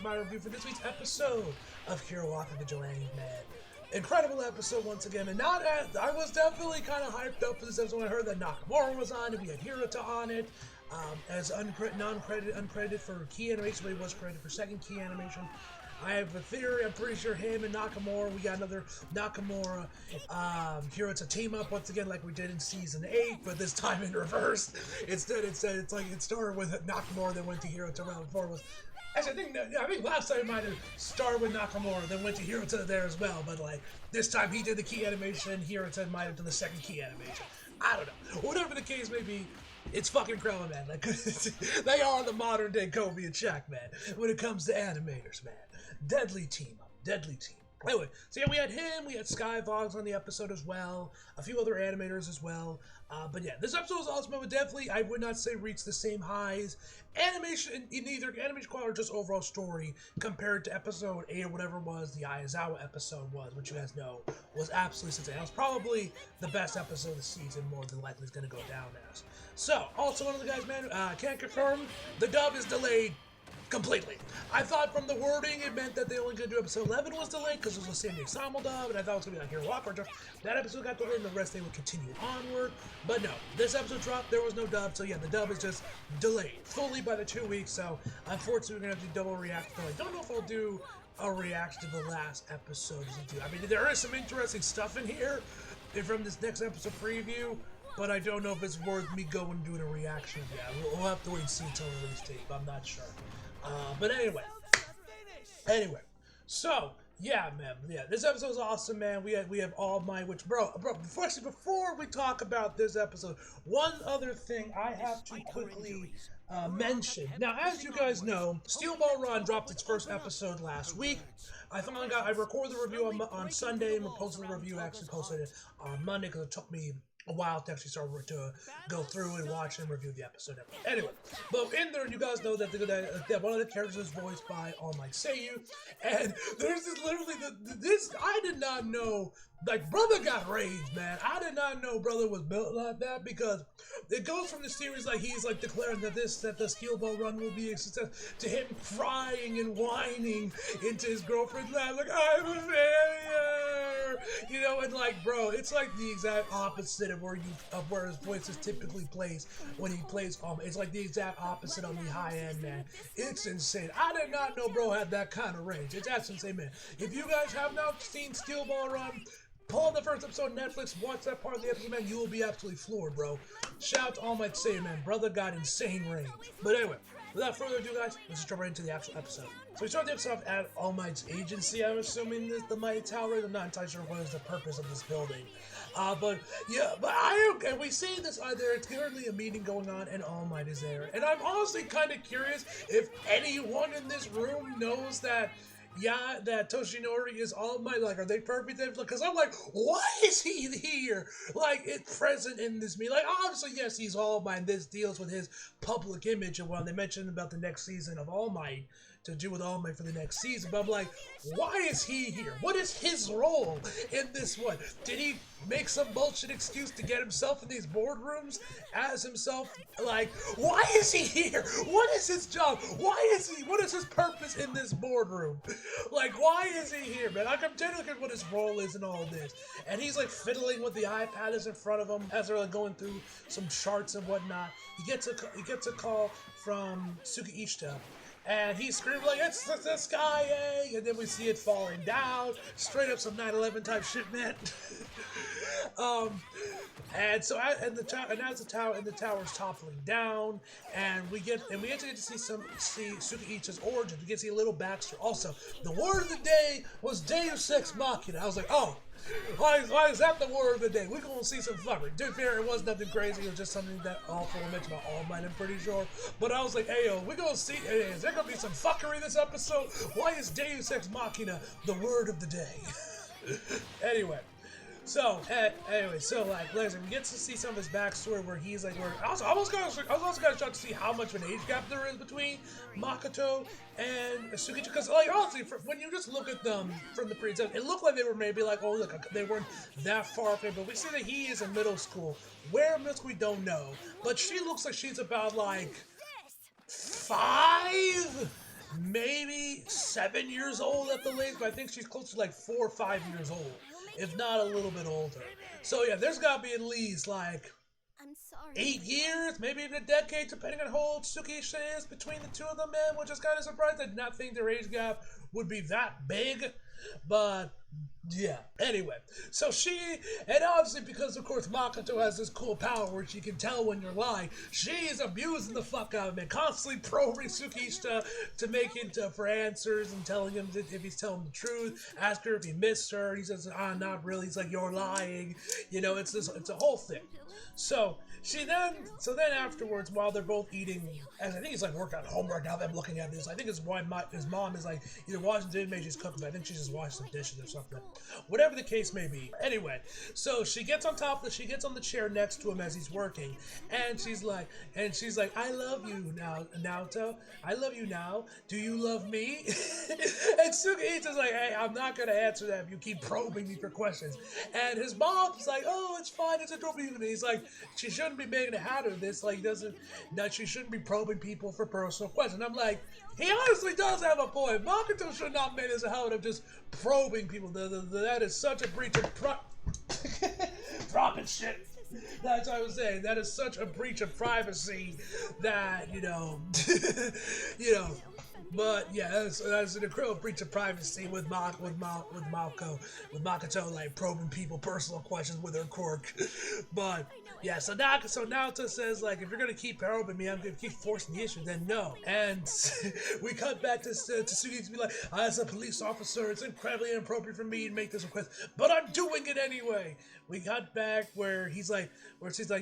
my review for this week's episode of Hero Walk the Vigilantes, man. Incredible episode once again, and I was definitely kind of hyped up for this episode when I heard that Nakamura was on it, we had Hirota on it, as uncredited for key animation, but he was credited for second key animation. I have a theory, I'm pretty sure him and Nakamura, we got another Nakamura, Hirota team up once again like we did in Season 8, but this time in reverse. Instead, it started with Nakamura, then went to Hirota. Round 4 was... Actually, I think last time it might have started with Nakamura, then went to Hirota there as well, but like, this time he did the key animation, Hirota might have done the second key animation. I don't know. Whatever the case may be, it's fucking incredible, man. Like, they are the modern day Kobe and Shaq, man, when it comes to animators, man. Deadly team up. Deadly team. Anyway, so yeah, we had him, we had Sky Vogs on the episode as well, a few other animators as well, but yeah, this episode was awesome, but definitely, I would not say reached the same highs, animation, in either animation quality or just overall story, compared to episode 8 or whatever it was, the Aizawa episode was, which you guys know, was absolutely insane. That was probably the best episode of the season, more than likely is going to go down as. So, also one of the guys, man, can't confirm, the dub is delayed completely. I thought from the wording it meant that they only could do episode 11 was delayed because it was a San Diego Simul dub, and I thought it was going to be like Hero Walk or that episode got delayed and the rest they would continue onward. But no, this episode dropped, there was no dub, so yeah, the dub is just delayed fully by the 2 weeks, so unfortunately we're going to have to double react. I don't know if I'll do a reaction to the last episode. I mean, there is some interesting stuff in here from this next episode preview, but I don't know if it's worth me going and doing a reaction of that. We'll have to wait and see until release date, but I'm not sure. But anyway, so yeah, man, yeah, this episode was awesome, man. We have All Might, which bro, before we talk about this episode, one other thing I have to quickly mention. Now, as you guys know, Steel Ball Run dropped its first episode last week. I recorded the review on Sunday, and we're posting the review, actually posted it on Monday because it took me a while to actually start to go through and watch and review the episode. Anyway, but in there, you guys know that one of the characters is voiced by All Might Seiyu, and there's this literally this I did not know. Like, brother got raised, man. I did not know brother was built like that, because it goes from the series like he's like declaring that the Steel Ball Run will be a success to him crying and whining into his girlfriend's lap like, I'm a failure, you know, and like, bro, it's like the exact opposite of where his voice is typically placed when he plays. It's like the exact opposite on the high end, man. It's insane. I did not know bro had that kind of range. It's absolutely insane, man. If you guys have not seen Steel Ball Run, pull up the first episode on Netflix, watch that part of the episode, man. You will be absolutely floored, bro. Shout out to All Might Seiyu, man. Brother got insane range. But anyway, without further ado, guys, let's just jump right into the actual episode. So we start the episode off at All Might's agency, I'm assuming, the Mighty Tower. I'm not entirely sure what is the purpose of this building. And we see this, it's currently a meeting going on, and All Might is there. And I'm honestly kind of curious if anyone in this room knows that Toshinori is All Might. Like, are they perfect? Because I'm like, why is he here? Like, it's present in this meeting. Like, obviously, yes, he's All Might, and this deals with his public image. And when they mentioned about the next season of All Might, to do with All Might for the next season, but I'm like, why is he here? What is his role in this one? Did he make some bullshit excuse to get himself in these boardrooms as himself? Like, why is he here? What is his job? What is his purpose in this boardroom? Like, why is he here, man? I'm trying to look at what his role is in all this. And he's like fiddling with the iPad that's in front of him as they're like going through some charts and whatnot. He gets a call from Suki, and he's screaming like, it's the sky, eh? And then we see it falling down, straight up some 9/11 type shit, man. And the tower's toppling down, and we get to get to see Suki-Ichi's origins. We get to see a little backstory. Also, the word of the day was Deus Ex Machina. I was like, oh, why is that the word of the day? We're gonna see some fuckery. To be fair, it was nothing crazy. It was just something that awful I mentioned about All Might, I'm pretty sure. But I was like, hey, yo, we're gonna see, is there gonna be some fuckery this episode? Why is Deus Ex Machina the word of the day? Anyway. So, like, listen, we get to see some of his backstory where he's like, I was also kind of shocked to see how much of an age gap there is between Makoto and Sukichi, because, like, honestly, when you just look at them from the previous, it looked like they were maybe like, oh, look, they weren't that far apart, but we see that he is in middle school. Where in middle school, we don't know, but she looks like she's about, like, 5? maybe 7 years old at the latest, but I think she's close to like 4 or 5 years old, if not a little bit older. So yeah, there's gotta be at least like 8 years, maybe even a decade, depending on how old Tsukisha is between the two of them, man, which is kind of surprised. I did not think their age gap would be that big, but yeah. Anyway, so and obviously because of course Makoto has this cool power where she can tell when you're lying, she's abusing the fuck out of him, constantly probing Tsukishita to make it for answers and telling him if he's telling the truth. Ask her if he missed her. He says, not really. He's like, you're lying. You know, it's a whole thing. So then afterwards, while they're both eating, and I think he's like working on homework now that I'm looking at this, I think his mom is like either washing dishes, maybe she's cooking, but I think she's just washing some dishes or something. Whatever the case may be. Anyway, so she gets on the chair next to him as he's working, and she's like, I love you now, Naoto. I love you now. Do you love me? And Tsukihita's like, hey, I'm not gonna answer that if you keep probing me for questions. And his mom's like, oh, it's fine, it's adorable. And he's like, she shouldn't be making a habit of this. Like, she shouldn't be probing people for personal questions. I'm like, he honestly does have a point. Makoto should not make this a habit of just probing people. That is such a breach of dropping shit. That's what I was saying. That is such a breach of privacy that, But yeah, that's an incredible breach of privacy with Makoto, like probing people personal questions with her quirk. But yeah, so Naoto says like, if you're gonna keep probing me, I'm gonna keep forcing the issue. Then no. And we cut back to Sugi to be like, as a police officer, it's incredibly inappropriate for me to make this request, but I'm doing it anyway. We cut back where she's like,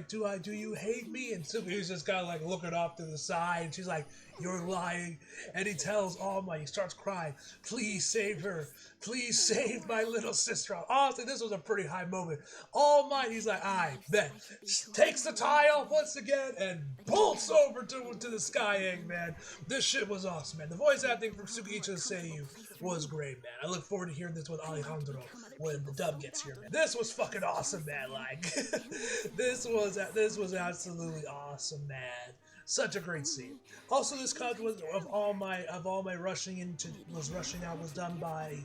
do you hate me? And Sugi's just kind of like looking off to the side. And she's like, you're lying. And he tells All Might, he starts crying, please save her. Please save my little sister. Honestly, this was a pretty high moment. All Might, he's like, I bet. Takes the tie off once again and bolts over to the Sky Egg, man. This shit was awesome, man. The voice acting from Tsukihisa Seiyu was great, man. I look forward to hearing this with Alejandro when the dub gets here, man. This was fucking awesome, man. Like, this was absolutely awesome, man. Such a great scene. Also, this cut of all my rushing out was done by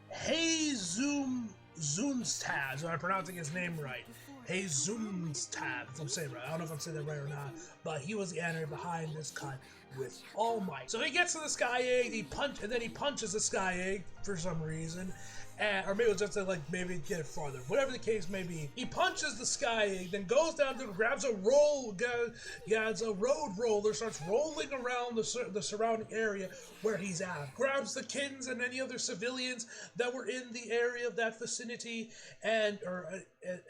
Hey Zoomstab. Am I pronouncing his name right? Hey Zoomstab. If I'm saying it right. I don't know if I'm saying that right or not. But he was the animator behind this cut with All Might. So he gets to the Sky Egg, he punches the Sky Egg for some reason. Or maybe it was just to like maybe get it farther. Whatever the case may be, he punches the Sky Egg, then goes down to grabs a road roller, starts rolling around the surrounding area where he's at. Grabs the kittens and any other civilians that were in the area of that vicinity in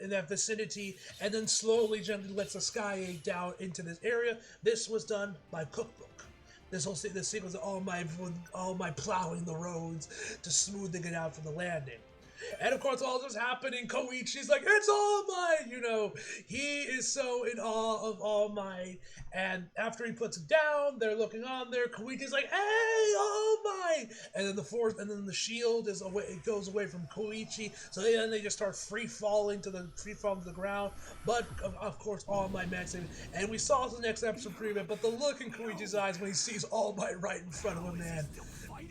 that vicinity, and then slowly, gently lets the Sky Egg down into this area. This was done by Cookbook. This sequence of all my plowing the roads to smoothing it out for the landing. And of course, all this happening, Koichi's like, it's All Might! He is so in awe of All Might. And after he puts it down, they're looking on there. Koichi's like, hey, All Might! And then the shield is away. It goes away from Koichi. So then they just start free falling to the ground. But of course, All Might managed to. And we saw the next episode preview. But the look in Koichi's eyes when he sees All Might right in front of him, man.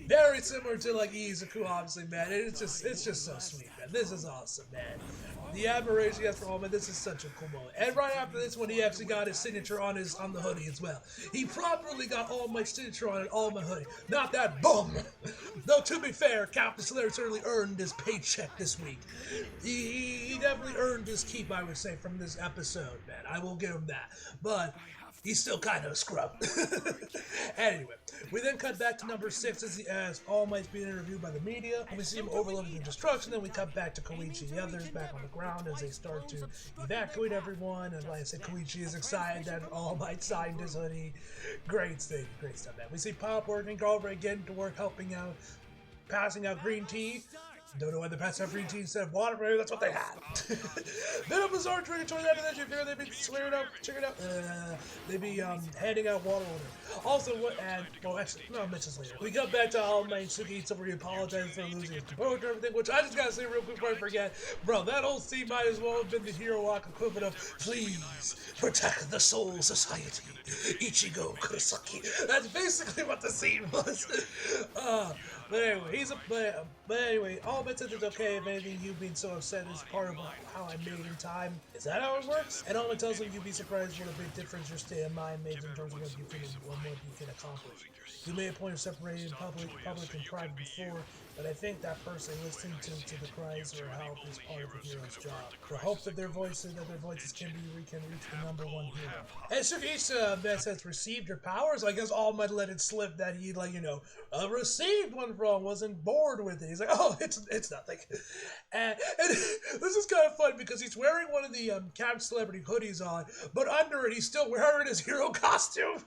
Very similar to like Izuku, obviously, man. It's just so sweet, man. This is awesome, man. The admiration he has for All Might, this is such a cool moment. And right after this, when he actually got his signature on the hoodie as well. He properly got All Might's signature on an All Might hoodie. Not that bum. Though to be fair, Captain Slayer certainly earned his paycheck this week. He definitely earned his keep, I would say, from this episode, man. I will give him that. But he's still kind of a scrub. Anyway, we then cut back to number 6 as All Might's being interviewed by the media. And we see him overloading the destruction. Then we cut back to Koichi and the others back on the ground as they start to evacuate everyone. And like I said, Koichi is excited that All Might signed his hoodie. Great stuff, man. We see Pop working over again to work, helping out, passing out green tea. Don't know why the past every team said water, but that's what they had. Then a bizarre trigger towards the end of that, you figure they'd be swearing out, checking out, they'd be handing out water order. Also, what, and, well, actually, no, I'll mention this later. We got back to All Might Suki, somebody apologized for losing his composure and everything, which I just gotta say real quick before I forget. Bro, that whole scene might as well have been the Hero Walk equivalent of, please, protect the Soul Society, Ichigo Kurosaki. That's basically what the scene was. But anyway, but anyway, All Might said it's okay if anything you being so upset is part of how I made in time. Is that how it works? And All Might tells him you'd be surprised what a big difference your state of mind made in terms of what you can accomplish. You made a point of separating public and private before, but I think that person listening to the cries or help is part of the hero's job. The hope that their voices can reach the #1 hero. And Shugeisha says received your powers. I guess All Might let it slip that he received one from, wasn't bored with it. He's like, oh, it's nothing. And this is kind of fun because he's wearing one of the Cap Celebrity hoodies on, but under it he's still wearing his hero costume.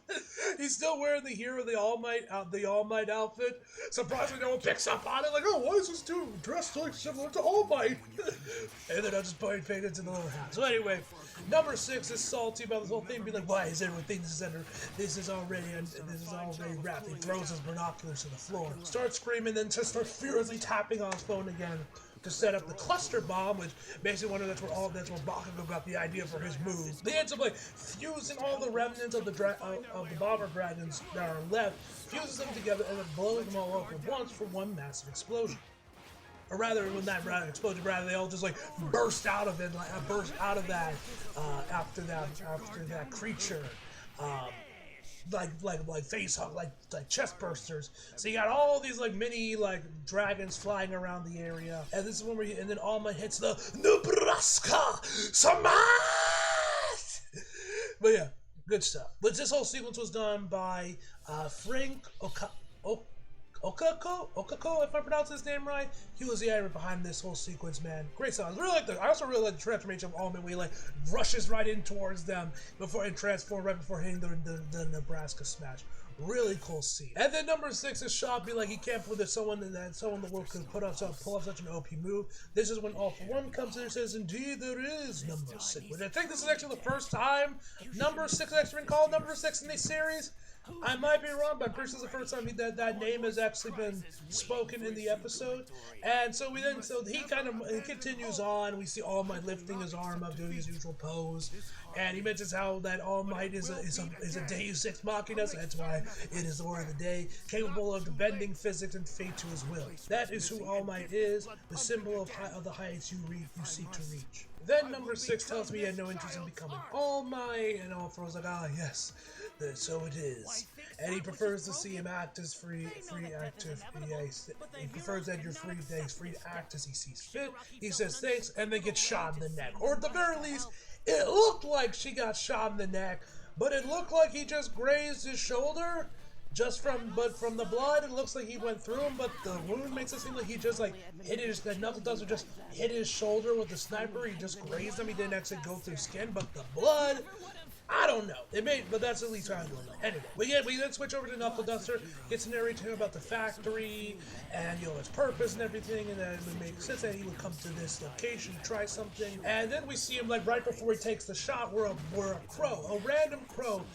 He's still wearing the All Might outfit. Surprisingly, no one picks up on it. Like, oh, why is this dude dressed like similar to All Might? And then I just point fingers into the little hat. So anyway, number 6 is salty about this whole thing. Be like, why is everything this is already wrapped? He throws his binoculars to the floor, starts screaming, then just starts furiously tapping on his phone again to set up the cluster bomb, which basically that's where Bakugo got the idea for his move. They ends up fusing all the remnants of the bomber dragons that are left, fuses them together, and then blowing them all up at once for one massive explosion. Or rather, when that explosion, they all just burst out of it, after that creature. Face hug, like chest bursters. So you got all these mini dragons flying around the area, and this is when and then All Might hits the Nebraska Smash. But yeah, good stuff. But this whole sequence was done by Frank Okako, if I pronounce his name right. He was the editor behind this whole sequence, man. Great song. I also really like the transformation of All Might, where he rushes right in towards them and transform right before hitting the Nebraska Smash. Really cool scene. And then number 6 is Shaw be like he can't believe that someone in the world could pull off such an OP move. This is when All For One comes in and says, indeed there is number 6. Which I think this is actually the first time number 6 has actually been called number 6 in this series. I might be wrong, but I'm pretty sure it's the first time that name has actually been spoken in the episode. And so he continues on. We see All Might lifting his arm up, doing his usual pose, and he mentions how that All Might is a Deus Ex Machina, so that's why it is the word of the day, capable of bending physics and fate to his will. That is who All Might is, the symbol of the heights you seek to reach. Then number 6 tells me he had no interest in becoming All Might, and All For was like, ah, yes, so it is. And he prefers to see him act as free active. He prefers that he's free to act as he sees fit. He says thanks, and then gets shot in the neck. Or at the very least, it looked like she got shot in the neck, but it looked like he just grazed his shoulder. But from the blood, it looks like he went through him, but the wound makes it seem like he just the knuckle duster just hit his shoulder with the sniper. He just grazed him. He didn't actually go through skin, but the blood, I don't know. But that's at least how I know. Anyway, we then switch over to Knuckle Duster, gets to narrate to him about the factory and its purpose and everything, and that it would make sense that he would come to this location, try something. And then we see him right before he takes the shot, where a random crow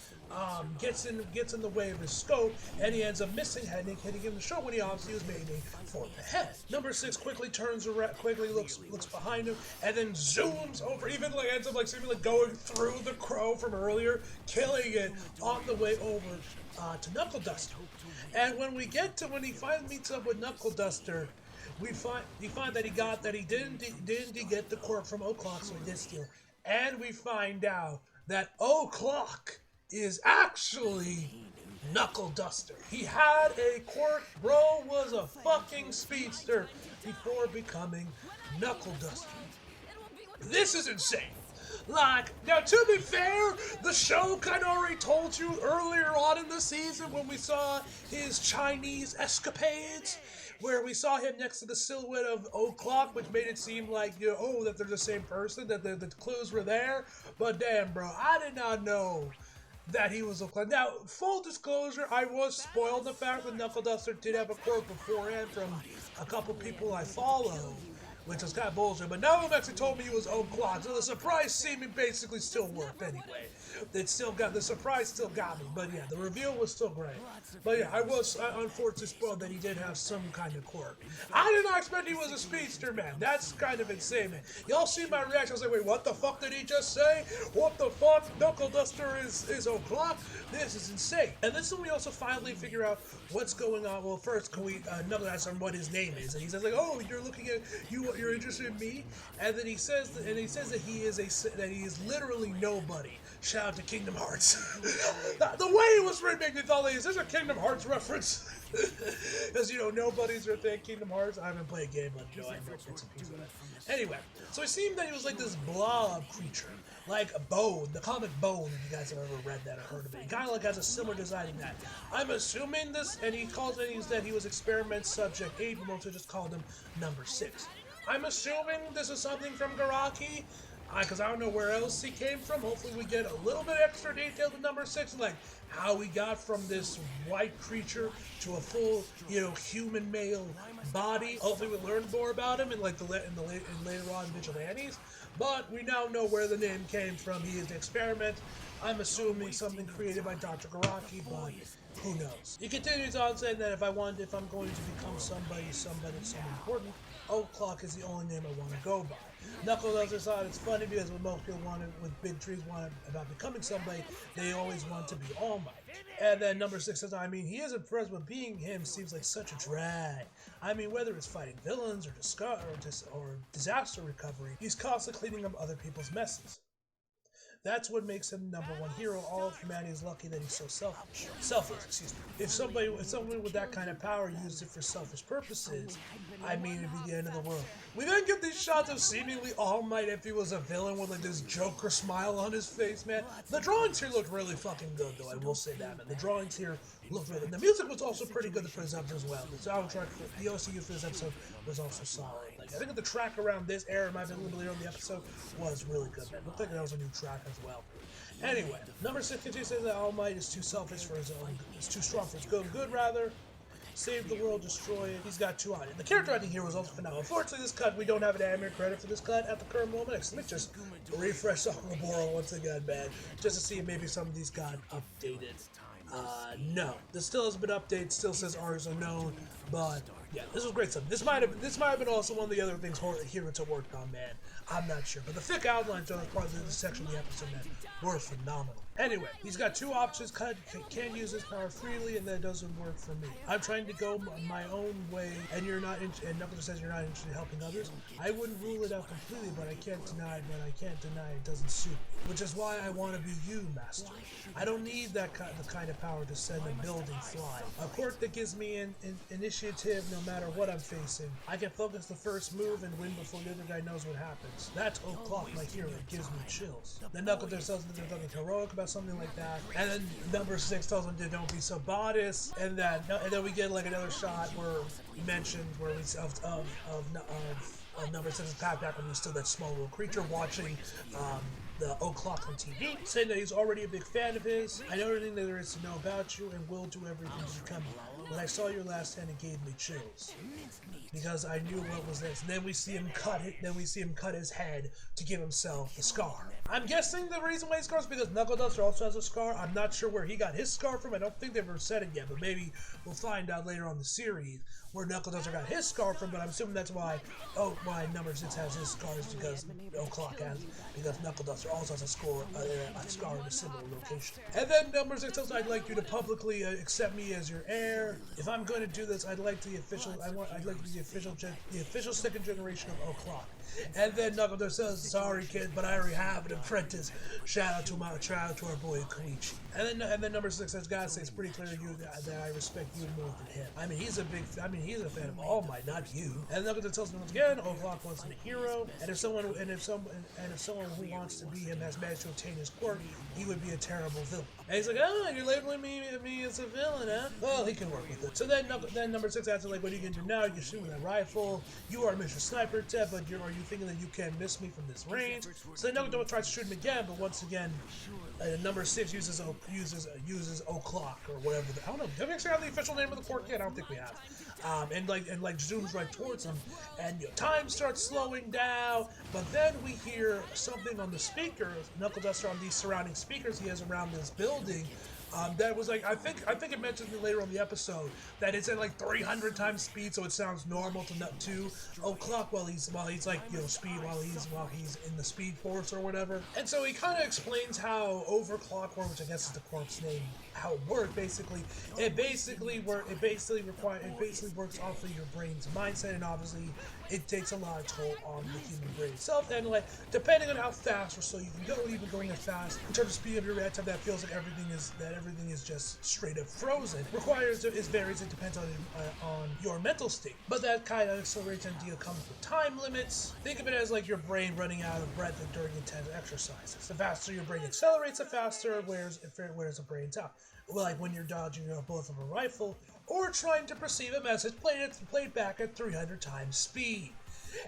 gets in the way of his scope, and he ends up missing hitting him in the shoulder when he obviously was aiming for the head. Number 6 quickly turns around, looks behind him, and then zooms over, even ends up seemingly going through the crow from earlier, killing it on the way over to Knuckle Duster. And when he finally meets up with Knuckle Duster, we find that he didn't get the quirk from O'Clock, so he did steal. And we find out that O'Clock is actually Knuckle Duster. He had a quirk. Bro was a fucking speedster before becoming Knuckle Duster. This is insane. Now to be fair, the show kind of already told you earlier on in the season when we saw his Chinese escapades, where we saw him next to the silhouette of O'Clock, which made it seem like, that they're the same person, that the clues were there. But damn, bro, I did not know that he was O'Clock. Now, full disclosure, I was spoiled the fact that Knuckle Duster did have a quote beforehand from a couple people I follow, which was kind of bullshit, but now actually told me he was O'Clock, so the surprise seeming basically still worked anyway. The surprise still got me, but yeah, the reveal was still great. But yeah, I was unfortunately spoiled that he did have some kind of quirk. I did not expect he was a speedster, man. That's kind of insane, man. Y'all see my reaction? I was like, wait, what the fuck did he just say? What the fuck? Knuckle Duster is O'Clock? This is insane. And this is when we also finally figure out what's going on. Well, first, can we Knuckle asks him what his name is, and he says like, oh, you're looking at you're interested in me, and then he says that he is literally nobody. Shout out to Kingdom Hearts. The way it was written made me thought, like, is this a Kingdom Hearts reference? Because, you know, nobody's are saying Kingdom Hearts. I haven't played a game, but, you know, I know bits and pieces of it. Anyway, so it seemed that he was like this blob creature. Like a Bone, the comic Bone, if you guys have ever read that or heard of it. He kind of like has a similar design in that. I'm assuming this, and he that he was experiment subject 8, but also just called him number 6. I'm assuming this is something from Garaki, because I don't know where else he came from. Hopefully we get a little bit extra detail to number 6, like how he got from this white creature to a full, you know, human male body. Hopefully we learn more about him in like later on Vigilantes. But we now know where the name came from. He is an experiment. I'm assuming something created by Dr. Garaki, but who knows? He continues on saying that if I'm going to become somebody important, O'Clock is the only name I want to go by. Knuckle Duster thought it's funny because when most people with big trees want about becoming somebody, they always want to be All Might. And then number 6 says, I mean, he is impressed, but being him seems like such a drag. I mean, whether it's fighting villains or disaster recovery, he's constantly cleaning up other people's messes. That's what makes him number 1 hero. All of humanity is lucky that he's so selfless. Excuse me. If somebody with that kind of power used it for selfish purposes, I mean, it'd be the end of the world. We then get these shots of seemingly All Might if he was a villain with like this Joker smile on his face, man. The drawings here look really fucking good, though. I will say that, man. The drawings here look really good. The music was also pretty good for this episode as well. The soundtrack, the OCU for this episode was also solid. Like, I think the track around this era, might have been a little bit later in the episode, was really good, man. Looked like that was a new track as well. Anyway, number 62 says that All Might is too selfish for his own, is too strong for his good rather. Save the world, destroy it. He's got 2 on it. The character acting here was also phenomenal. Unfortunately, this cut, we don't have an anime credit for this cut at the current moment. Let me just refresh Sakura once again, man, just to see if maybe some of these got updated. No, this still hasn't been updated. Still says R is unknown, but yeah, this was great stuff. This might have been also one of the other things Hiruta worked on, man. I'm not sure, but the thick outlines on part of this section of the episode, man, were phenomenal. Anyway, he's got 2 options. Can't use his power freely, and that doesn't work for me. I'm trying to go my own way, and and Knuckles says you're not interested in helping others. I wouldn't rule it out completely, but I can't deny it doesn't suit me. Which is why I want to be you, Master. I don't need the kind of power to send a building flying. A quirk that gives me an initiative no matter what I'm facing. I can focus the first move and win before the other guy knows what happens. That's O'Clock, my hero. It gives me chills. Then Knuckles tells him there's nothing heroic about something like that. And then number 6 tells him to don't be so modest. And then we get like another shot where he mentions of number 6's back when he was still that small little creature watching the O'Clock on TV, saying that he's already a big fan of his. I know everything that there is to know about you and will do everything to become you. When I saw your last hand, it gave me chills because I knew what was this. And then we see him cut his head to give himself a scar. I'm guessing the reason why he scars is because Knuckle Duster also has a scar. I'm not sure where he got his scar from. I don't think they've ever said it yet, but maybe we'll find out later on in the series where Knuckle Duster got his scar from. But I'm assuming that's why number 6 has his scars because Knuckle Duster also has a scar in a similar location. And then number 6 says, I'd like you to publicly accept me as your heir. If I'm going to do this, I'd like to be the official second generation of O'Clock. And then Knuckle Duster says, sorry kid, but I already have an apprentice. Shout out to our boy Koichi. And then number 6 says, gotta say, it's pretty clear to you that I respect you more than him. I mean, he's a fan of All Might, not you. And Knuckle Duster tells him once again, O'Clock wants a hero, and if someone who wants to be him has managed to obtain his quirk, he would be a terrible villain. And he's like, oh, you're labeling me as a villain, huh? Well, he can work with it. So then number 6 asks, like, what are you gonna do now? You're shooting that rifle. You are Mr. Sniper, Ted, but are you thinking that you can't miss me from this range? So then Knuckle Duster tries to shoot him again, but once again, number 6 uses uses o'clock or whatever. I don't know. Have we actually have the official name of the quirk yet? I don't think we have. And zooms right towards him, and time starts slowing down. But then we hear something on the speakers. Knuckle Duster on these surrounding speakers he has around this building. That was like I think it mentioned it later on the episode that it's at like 300 times speed, so it sounds normal to o'clock while he's like speed while he's in the speed force or whatever. And so he kind of explains how overclock, which I guess is the quirk's name, how it works. It basically works off of your brain's mindset, and obviously it takes a lot of toll on the human brain itself. And like depending on how fast or slow you can go, even going as fast in terms of speed of your reaction, that feels like everything is just straight up frozen. Varies. It depends on your mental state. But that kind of acceleration idea comes with time limits. Think of it as like your brain running out of breath during intense exercises. The faster your brain accelerates, the faster it wears the brains out. Like when you're dodging a bullet from a rifle or trying to perceive a message played back at 300 times speed.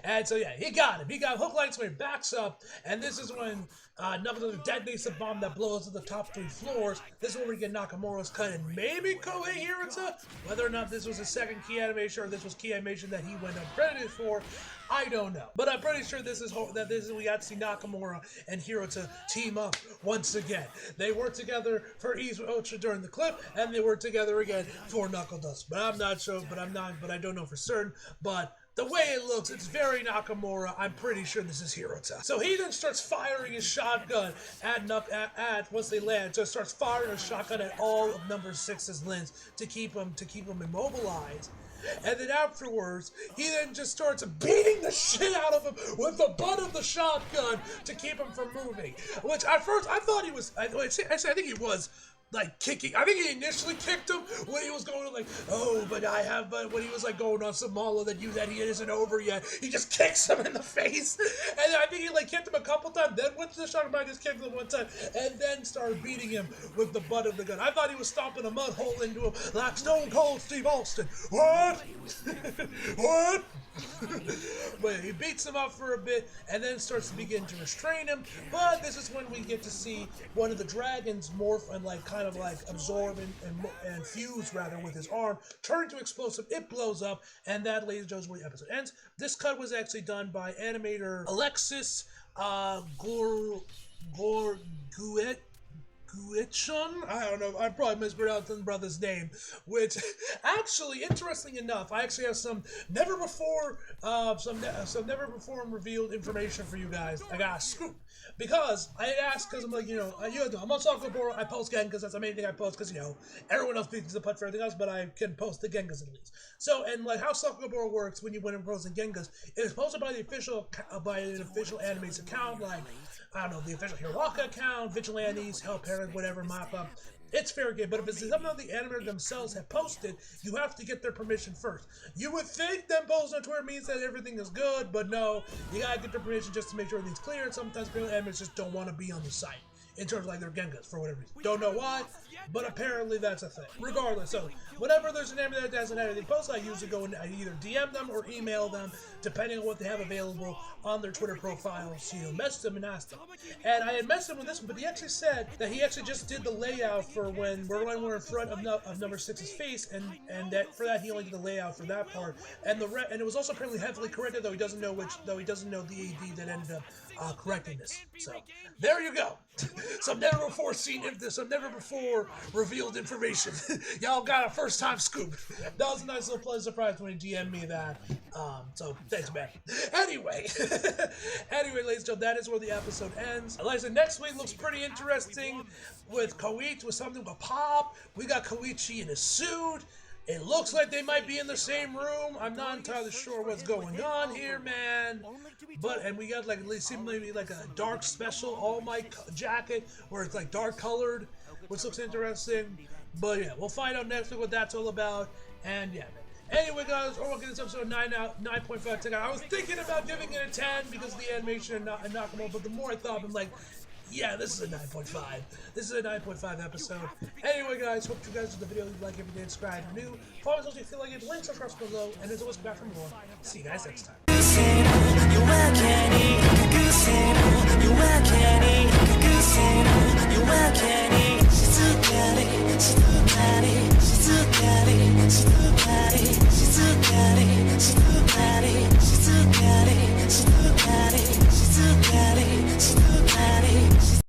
And so yeah, he got him. He got hook, line, swing, backs up, and this is when Knuckles detonates a bomb that blows to the top 3 floors. This is where we get Nakamura's cut and maybe Kohei Hirota. Whether or not this was a second key animation or this was key animation that he went uncredited for, I don't know. But I'm pretty sure this is we got to see Nakamura and Hirota team up once again. They worked together for Ease Ultra during the clip, and they worked together again for Knuckle Dust. But I'm not sure. But I don't know for certain. But the way it looks, it's very Nakamura. I'm pretty sure this is Hirota. So he then starts firing his shotgun at once they land. So starts firing a shotgun at all of number 6's limbs to keep him immobilized. And then afterwards, he then just starts beating the shit out of him with the butt of the shotgun to keep him from moving. Which at first I thought he was. I think he was like kicking. I think he initially kicked him when he was going like, but when he was like going on some molo that he isn't over yet. He just kicks him in the face, and I think he like kicked him a couple times. Then went to the shotgun, but just kicked him one time, and then started beating him with the butt of the gun. I thought he was stomping a mud hole into him like Stone Cold Steve Austin. What? What? But he beats him up for a bit and then starts to begin to restrain him. But this is when we get to see one of the dragons morph and like kind of like absorb and fuse rather with his arm, turn to explosive. It blows up, and that, ladies and gentlemen, is where the episode ends. This cut was actually done by animator Alexis Guichon? I don't know, I probably mispronounced the brother's name, which actually, interesting enough, I actually have some never before revealed information for you guys. I got a scoop. Because I had asked, because I'm like, I'm on Sakura, I post Gengas, that's the main thing I post, because, everyone else beats the putt for everything else, but I can post the Gengas at least. So, and like how Sakura works when you're posting Gengas, it is posted by an official anime's account, like, I don't know, the official Hiroaka account, Vigilantes, Hell Parent, whatever, Mappa. It's fair game, but if it's something that the animators themselves have posted, you have to get their permission first. You would think them posting on Twitter means that everything is good, but no, you gotta get their permission just to make sure everything's clear, and sometimes animators just don't want to be on the site. In terms of like their Gengas, for whatever reason. Don't know why, but apparently that's a thing. Regardless, so whenever there's an animator that doesn't have anything posted, I usually go and I either DM them or email them, depending on what they have available on their Twitter profiles, message them and ask them. And I had messaged him with this one, but he actually said that he actually just did the layout for when we're in front of number 6's face, and that for that he only did the layout for that part, and it was also apparently heavily corrected, though he doesn't know the AD that ended up correcting this. So there you go. Some never before revealed information. Y'all got a first time scoop. That was a nice little pleasant surprise when he DM'd me that. So thanks, man. Anyway, ladies and gentlemen, that is where the episode ends. Like I said, next week looks pretty interesting with Koichi with something with Pop. We got Koichi in a suit. It looks like they might be in the same room. I'm not entirely sure what's going on here, man. And we got like maybe like a dark special All Might jacket where it's like dark colored, which looks interesting. But yeah, we'll find out next week what that's all about. And yeah, man. Anyway, guys, we're looking at this episode 9.5 10. I was thinking about giving it a 10 because of the animation and Nakamura, but the more I thought, I'm like, yeah, this is a 9.5. This is a 9.5 episode. Anyway, guys, hope you guys enjoyed the video. Leave a like every day, subscribe if you're new. Follow us if you feel like it. Links are below. And as always, back for more. See you guys next time.